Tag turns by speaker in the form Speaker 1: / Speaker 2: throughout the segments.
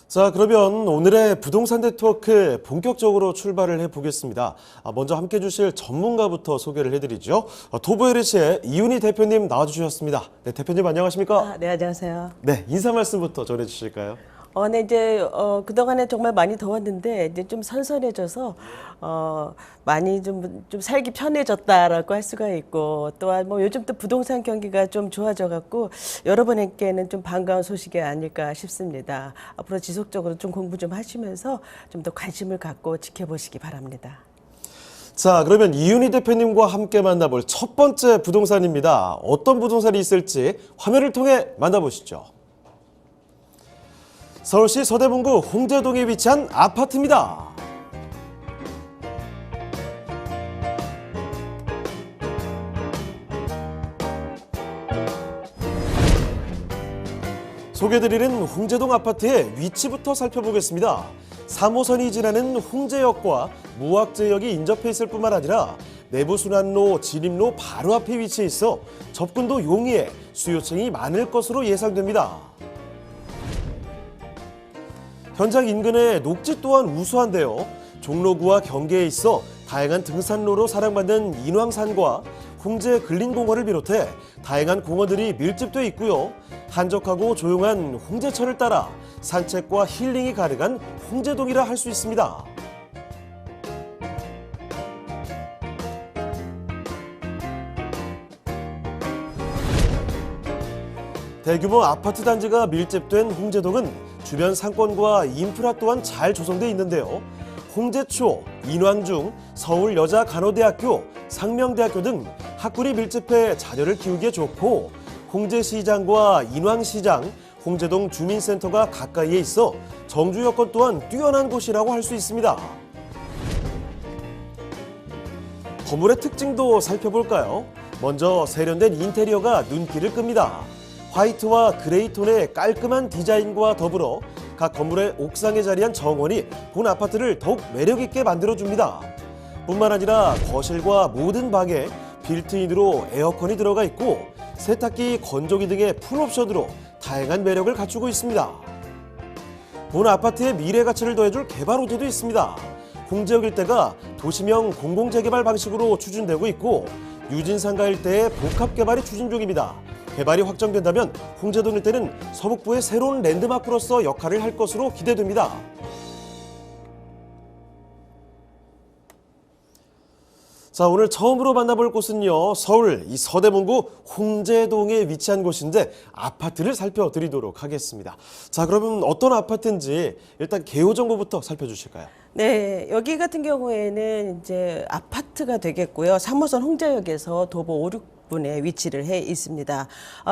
Speaker 1: 자, 그러면 오늘의 부동산 네트워크 본격적으로 출발을 해보겠습니다. 먼저 함께 해주실 전문가부터 소개를 해드리죠. 도보LH의 이윤희 대표님 나와주셨습니다. 네, 대표님 안녕하십니까?
Speaker 2: 네, 안녕하세요.
Speaker 1: 네, 인사 말씀부터 전해주실까요?
Speaker 2: 네, 이제 그동안에 정말 많이 더웠는데 이제 좀 선선해져서 많이 좀 살기 편해졌다라고 할 수가 있고, 또한 뭐 요즘 또 부동산 경기가 좀 좋아져 갖고 여러분에게는 좀 반가운 소식이 아닐까 싶습니다. 앞으로 지속적으로 좀 공부 좀 하시면서 좀 더 관심을 갖고 지켜보시기 바랍니다.
Speaker 1: 자, 그러면 이윤희 대표님과 함께 만나볼 첫 번째 부동산입니다. 어떤 부동산이 있을지 화면을 통해 만나보시죠. 서울시 서대문구 홍제동에 위치한 아파트입니다. 소개드리는 홍제동 아파트의 위치부터 살펴보겠습니다. 3호선이 지나는 홍제역과 무학제역이 인접해 있을 뿐만 아니라 내부순환로, 진입로 바로 앞에 위치해 있어 접근도 용이해 수요층이 많을 것으로 예상됩니다. 현장 인근의 녹지 또한 우수한데요. 종로구와 경계에 있어 다양한 등산로로 사랑받는 인왕산과 홍제 근린공원을 비롯해 다양한 공원들이 밀집돼 있고요. 한적하고 조용한 홍제천을 따라 산책과 힐링이 가능한 홍제동이라 할 수 있습니다. 대규모 아파트 단지가 밀집된 홍제동은 주변 상권과 인프라 또한 잘 조성돼 있는데요. 홍제초, 인왕중, 서울여자간호대학교, 상명대학교 등 학군이 밀집해 자녀를 키우기에 좋고, 홍제시장과 인왕시장, 홍제동 주민센터가 가까이에 있어 정주 여건 또한 뛰어난 곳이라고 할 수 있습니다. 건물의 특징도 살펴볼까요? 먼저 세련된 인테리어가 눈길을 끕니다. 화이트와 그레이 톤의 깔끔한 디자인과 더불어 각 건물의 옥상에 자리한 정원이 본 아파트를 더욱 매력있게 만들어줍니다. 뿐만 아니라 거실과 모든 방에 빌트인으로 에어컨이 들어가 있고 세탁기, 건조기 등의 풀옵션으로 다양한 매력을 갖추고 있습니다. 본 아파트의 미래 가치를 더해줄 개발 호재도 있습니다. 홍제역 일대가 도시명 공공재개발 방식으로 추진되고 있고 유진상가 일대의 복합개발이 추진 중입니다. 개발이 확정된다면 홍제동 일대는 서북부의 새로운 랜드마크로서 역할을 할 것으로 기대됩니다. 자, 오늘 처음으로 만나볼 곳은요, 서울 서대문구 홍제동에 위치한 곳인데 아파트를 살펴드리도록 하겠습니다. 자, 그러면 어떤 아파트인지 일단 개요 정보부터 살펴주실까요?
Speaker 2: 네, 여기 같은 경우에는 이제 아파트가 되겠고요. 3호선 홍제역에서 도보 5, 6분에 위치를 해 있습니다.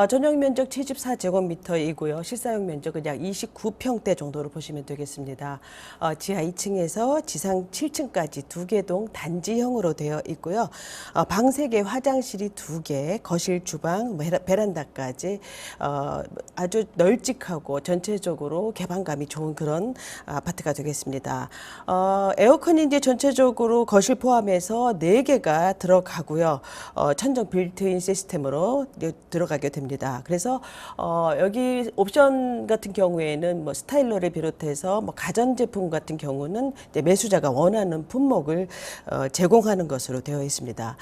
Speaker 2: 전용 면적 74제곱미터이고요. 실사용 면적은 약 29평대 정도로 보시면 되겠습니다. 지하 2층에서 지상 7층까지 2개 동 단지형으로 되어 있고요. 방 3개, 화장실이 2개, 거실, 주방, 베란다까지 아주 널찍하고 전체적으로 개방감이 좋은 그런 아파트가 되겠습니다. 에어컨이 이제 전체적으로 거실 포함해서 4개가 들어가고요. 천정 빌트인 시스템으로 들어가게 됩니다. 그래서 여기 옵션 같은 경우에는 뭐 스타일러를 비롯해서 뭐 가전제품 같은 경우는 이제 매수자가 원하는 품목을 제공하는 것으로 되어 있습니다.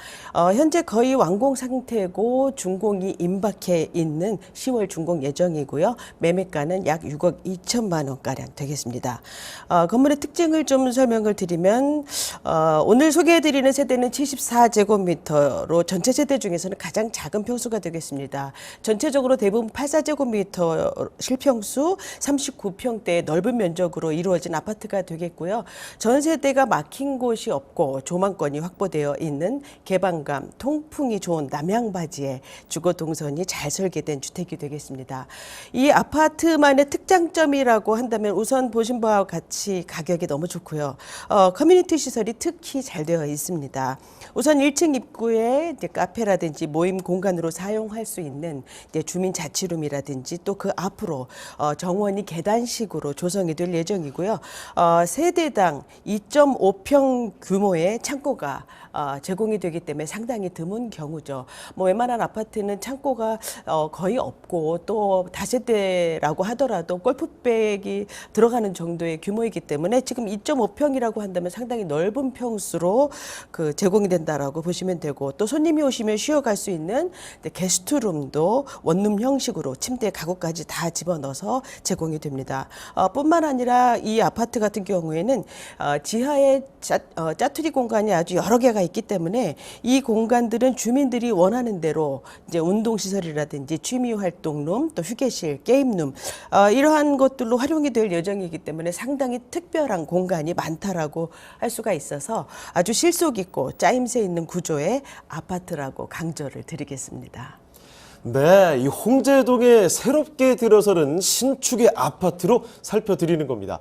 Speaker 2: 현재 거의 완공 상태고 준공이 임박해 있는 10월 준공 예정이고요. 매매가는 약 6억 2천만 원가량 되겠습니다. 건물의 특징을 좀 설명을 드리면 오늘 소개해드리는 세대는 74제곱미터로 전체 세대 중에서는 가장 작은 평수가 되겠습니다. 전체적으로 대부분 84제곱미터 실평수 39평대 넓은 면적으로 이루어진 아파트가 되겠고요. 전 세대가 막힌 곳이 없고 조망권이 확보되어 있는 개방감, 통풍이 좋은 남향바지에 주거 동선이 잘 설계된 주택이 되겠습니다. 이 아파트만의 특장점이라고 한다면 우선 보신 바와 같이 가격이 너무 좋고요. 커뮤니티 시설이 특히 잘 되어 있습니다. 우선 1층 입구에 이제 카페라든지 모임 공간으로 사용할 수 있는 이제 주민 자치룸이라든지 또 그 앞으로 정원이 계단식으로 조성이 될 예정이고요. 세대당 2.5평 규모의 창고가 제공이 되기 때문에 상당히 드문 경우죠. 뭐 웬만한 아파트는 창고가 거의 없고 또 다세대라고 하더라도 골프백이 들어가는 정도의 규모이기 때문에 지금 2.5평이라고 한다면 상당히 넓은 평수로 그 제공이 된다라고 보시면 되고, 또 손님이 오시면 쉬어갈 수 있는 게스트룸도 원룸 형식으로 침대 가구까지 다 집어넣어서 제공이 됩니다. 뿐만 아니라 이 아파트 같은 경우에는 지하에 짜투리 공간이 아주 여러 개가 있기 때문에 이 공간들은 주민들이 원하는 대로 이제 운동시설이라든지 취미활동룸, 또 휴게실, 게임룸 이러한 것들로 활용이 될 예정이기 때문에 상당히 특별한 공간이 많다라고 할 수가 있어서 아주 실속 있고 짜임새 있는 구조의 아파트라고 강조를 드리겠습니다.
Speaker 1: 네, 이 홍제동에 새롭게 들어서는 신축의 아파트로 살펴드리는 겁니다.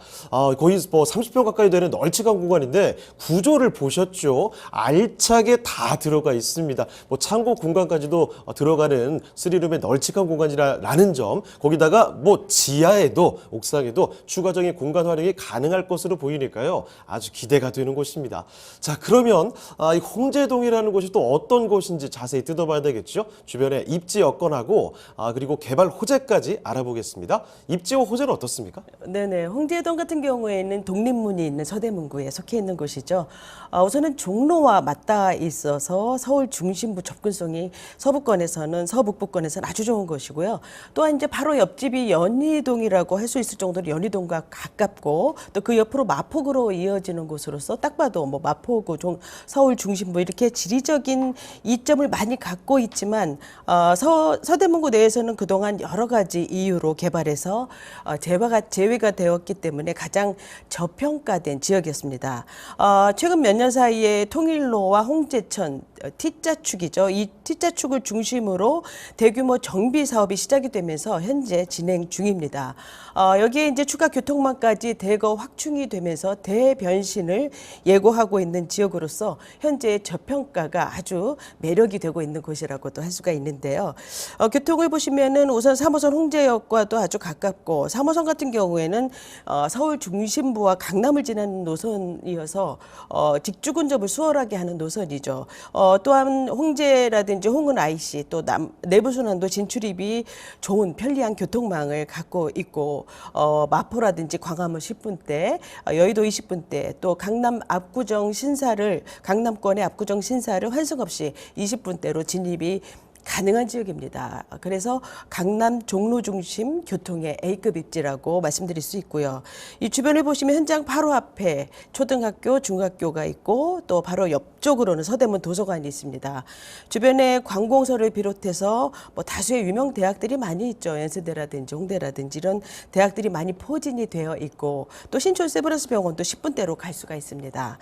Speaker 1: 거의 뭐 30평 가까이 되는 널찍한 공간인데 구조를 보셨죠? 알차게 다 들어가 있습니다. 뭐 창고 공간까지도 들어가는 3룸의 널찍한 공간이라는 점, 거기다가 뭐 지하에도 옥상에도 추가적인 공간 활용이 가능할 것으로 보이니까요. 아주 기대가 되는 곳입니다. 자, 그러면 이 홍제동이라는 곳이 또 어떤 곳인지 자세히 뜯어봐야 되겠죠? 주변에 입지 여건하고 그리고 개발 호재까지 알아보겠습니다. 입지와 호재는 어떻습니까?
Speaker 2: 네네. 홍제동 같은 경우에는 독립문이 있는 서대문구에 속해 있는 곳이죠. 우선은 종로와 맞닿아 있어서 서울 중심부 접근성이 서부권에서는 서북부권에서는 아주 좋은 곳이고요. 또한 이제 바로 옆집이 연희동이라고 할 수 있을 정도로 연희동과 가깝고, 또 그 옆으로 마포구로 이어지는 곳으로서 딱 봐도 뭐 마포구, 서울 중심부 이렇게 지리적인 이점을 많이 갖고 있지만 서대문구 내에서는 그동안 여러 가지 이유로 개발해서 제외가 되었기 때문에 가장 저평가된 지역이었습니다. 최근 몇 년 사이에 통일로와 홍제천 T자축이죠. 이 T자축을 중심으로 대규모 정비 사업이 시작이 되면서 현재 진행 중입니다. 여기에 이제 추가 교통망까지 대거 확충이 되면서 대변신을 예고하고 있는 지역으로서 현재 저평가가 아주 매력이 되고 있는 곳이라고도 할 수가 있는데요. 교통을 보시면은 우선 3호선 홍제역과도 아주 가깝고, 3호선 같은 경우에는 서울 중심부와 강남을 지나는 노선이어서 직주 근접을 수월하게 하는 노선이죠. 또한 홍제라든지 홍은 IC 또 내부순환도 진출입이 좋은 편리한 교통망을 갖고 있고, 마포라든지 광화문 10분대, 여의도 20분대, 또 강남권의 압구정 신사를 환승 없이 20분대로 진입이 가능한 지역입니다. 그래서 강남 종로 중심 교통의 A급 입지라고 말씀드릴 수 있고요. 이 주변을 보시면 현장 바로 앞에 초등학교, 중학교가 있고, 또 바로 옆쪽으로는 서대문 도서관이 있습니다. 주변에 관공서를 비롯해서 뭐 다수의 유명 대학들이 많이 있죠. 연세대라든지 홍대라든지 이런 대학들이 많이 포진이 되어 있고, 또 신촌 세브란스 병원도 10분대로 갈 수가 있습니다.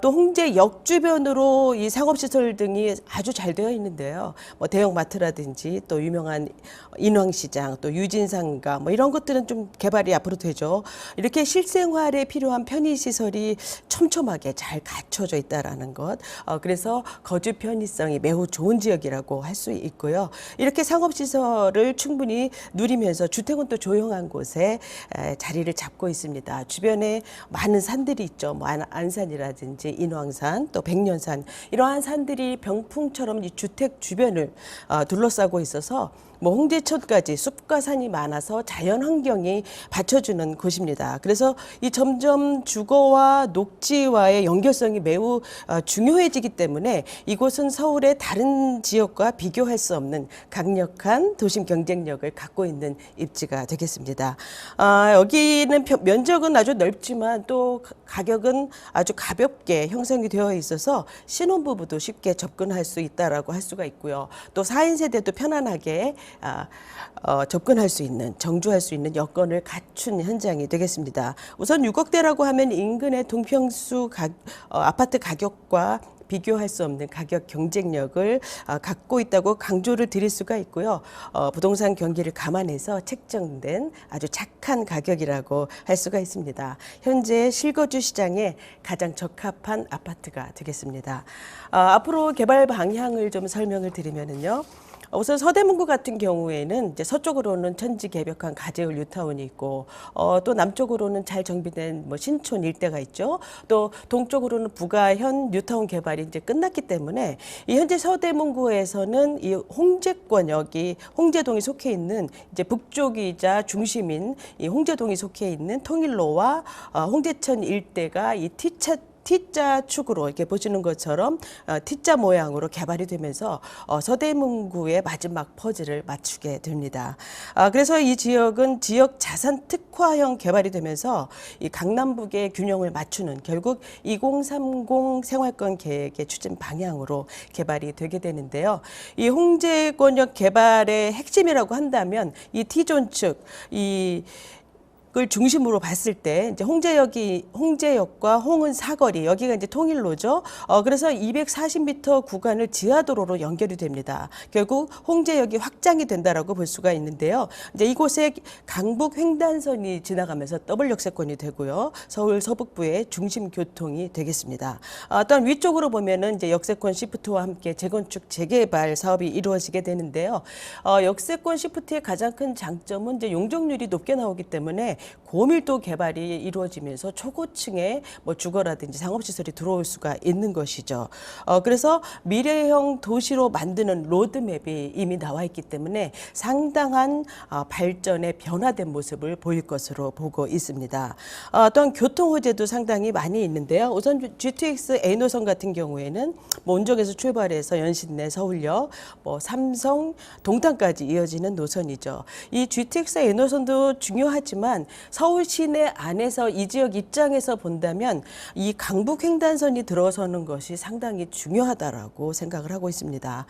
Speaker 2: 또 홍제역 주변으로 이 상업시설 등이 아주 잘 되어 있는데요. 뭐 대형 마트라든지 또 유명한 인왕시장, 또 유진상가 뭐 이런 것들은 좀 개발이 앞으로 되죠. 이렇게 실생활에 필요한 편의시설이 촘촘하게 잘 갖춰져 있다라는 것. 그래서 거주 편의성이 매우 좋은 지역이라고 할 수 있고요. 이렇게 상업시설을 충분히 누리면서 주택은 또 조용한 곳에 자리를 잡고 있습니다. 주변에 많은 산들이 있죠. 뭐 안산이라든지 인왕산, 또 백년산 이러한 산들이 병풍처럼 이 주택 주변을 둘러싸고 있어서 뭐 홍제천까지 숲과 산이 많아서 자연 환경이 받쳐주는 곳입니다. 그래서 이 점점 주거와 녹지와의 연결성이 매우 중요해지기 때문에 이곳은 서울의 다른 지역과 비교할 수 없는 강력한 도심 경쟁력을 갖고 있는 입지가 되겠습니다. 여기는 면적은 아주 넓지만 또 가격은 아주 가볍게 형성이 되어 있어서 신혼부부도 쉽게 접근할 수 있다라고 할 수가 있고요. 또 4인 세대도 편안하게 접근할 수 있는, 정주할 수 있는 여건을 갖춘 현장이 되겠습니다. 우선 6억대라고 하면 인근의 동평수 아파트 가격과 비교할 수 없는 가격 경쟁력을 갖고 있다고 강조를 드릴 수가 있고요. 부동산 경기를 감안해서 책정된 아주 착한 가격이라고 할 수가 있습니다. 현재 실거주 시장에 가장 적합한 아파트가 되겠습니다. 앞으로 개발 방향을 좀 설명을 드리면은요. 우선 서대문구 같은 경우에는 이제 서쪽으로는 천지개벽한 가재울 뉴타운이 있고, 또 남쪽으로는 잘 정비된 뭐 신촌 일대가 있죠. 또 동쪽으로는 부가현 뉴타운 개발이 이제 끝났기 때문에 이 현재 서대문구에서는 이 홍제권역이 홍제동이 속해 있는 이제 북쪽이자 중심인 이 홍제동이 속해 있는 통일로와 홍제천 일대가 이 T자 축으로 이렇게 보시는 것처럼 T자 모양으로 개발이 되면서 서대문구의 마지막 퍼즐을 맞추게 됩니다. 그래서 이 지역은 지역 자산 특화형 개발이 되면서 이 강남북의 균형을 맞추는 결국 2030 생활권 계획의 추진 방향으로 개발이 되게 되는데요. 이 홍제권역 개발의 핵심이라고 한다면 이 T존 측, 을 중심으로 봤을 때 이제 홍제역과 홍은 사거리 여기가 이제 통일로죠. 그래서 240m 구간을 지하도로로 연결이 됩니다. 결국 홍제역이 확장이 된다라고 볼 수가 있는데요. 이제 이곳에 강북 횡단선이 지나가면서 더블 역세권이 되고요. 서울 서북부의 중심 교통이 되겠습니다. 또한 위쪽으로 보면은 이제 역세권 시프트와 함께 재건축 재개발 사업이 이루어지게 되는데요. 역세권 시프트의 가장 큰 장점은 이제 용적률이 높게 나오기 때문에 고밀도 개발이 이루어지면서 초고층에 뭐 주거라든지 상업시설이 들어올 수가 있는 것이죠. 그래서 미래형 도시로 만드는 로드맵이 이미 나와 있기 때문에 상당한 발전의 변화된 모습을 보일 것으로 보고 있습니다. 또한 교통 호재도 상당히 많이 있는데요. 우선 GTX A노선 같은 경우에는 뭐 운정에서 출발해서 연신내 서울역, 뭐 삼성, 동탄까지 이어지는 노선이죠. 이 GTX A노선도 중요하지만 서울 시내 안에서 이 지역 입장에서 본다면 이 강북 횡단선이 들어서는 것이 상당히 중요하다라고 생각을 하고 있습니다.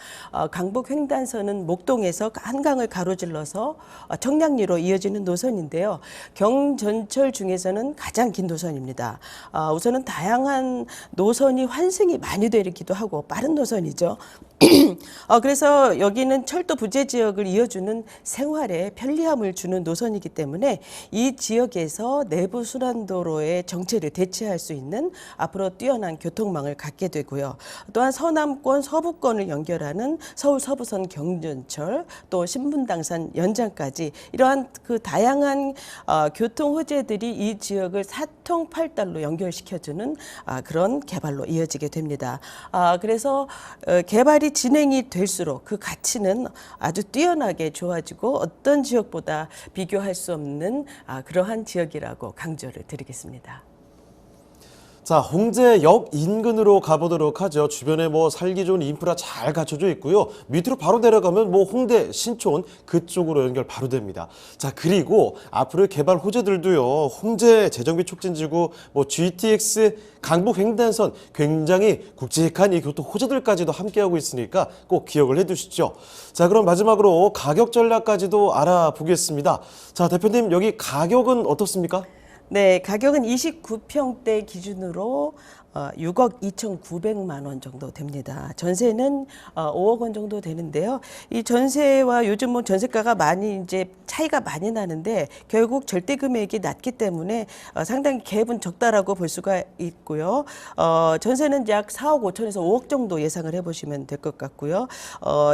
Speaker 2: 강북 횡단선은 목동에서 한강을 가로질러서 청량리로 이어지는 노선인데요. 경전철 중에서는 가장 긴 노선입니다. 우선은 다양한 노선이 환승이 많이 되기도 하고 빠른 노선이죠. 그래서 여기는 철도 부재 지역을 이어주는 생활에 편리함을 주는 노선이기 때문에 이 지역에서 내부 순환도로의 정체를 대체할 수 있는 앞으로 뛰어난 교통망을 갖게 되고요. 또한 서남권, 서부권을 연결하는 서울 서부선 경전철, 또 신분당선 연장까지 이러한 그 다양한 교통 호재들이 이 지역을 사통팔달로 연결시켜주는 그런 개발로 이어지게 됩니다. 그래서 개발이 진행이 될수록 그 가치는 아주 뛰어나게 좋아지고 어떤 지역보다 비교할 수 없는 그러한 지역이라고 강조를 드리겠습니다.
Speaker 1: 자, 홍제역 인근으로 가보도록 하죠. 주변에 뭐 살기 좋은 인프라 잘 갖춰져 있고요. 밑으로 바로 내려가면 뭐 홍대, 신촌 그쪽으로 연결 바로 됩니다. 자, 그리고 앞으로의 개발 호재들도요. 홍제 재정비 촉진지구, 뭐 GTX 강북 횡단선 굉장히 굵직한 이 교통 호재들까지도 함께하고 있으니까 꼭 기억을 해두시죠. 자, 그럼 마지막으로 가격 전략까지도 알아보겠습니다. 자, 대표님 여기 가격은 어떻습니까?
Speaker 2: 네, 가격은 29평대 기준으로 6억 2,900만 원 정도 됩니다. 전세는 5억 원 정도 되는데요. 이 전세와 요즘은 전세가가 많이 이제 차이가 많이 나는데 결국 절대 금액이 낮기 때문에 상당히 갭은 적다라고 볼 수가 있고요. 전세는 약 4억 5천에서 5억 정도 예상을 해보시면 될 것 같고요.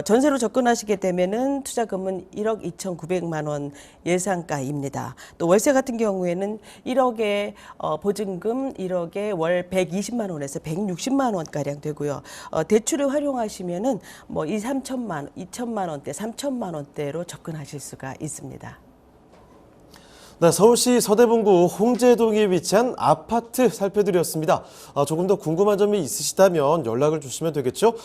Speaker 2: 전세로 접근하시게 되면은 투자금은 1억 2,900만 원 예상가입니다. 또 월세 같은 경우에는 1억에 보증금 1억에 월 120만 원에서 160만 원가량 되고요. 대출을 활용하시면은 뭐 2천만 원대, 3천만 원대로 접근하실 수가 있습니다.
Speaker 1: 네, 서울시 서대문구 홍제동에 위치한 아파트 살펴드렸습니다. 조금 더 궁금한 점이 있으시다면 연락을 주시면 되겠죠.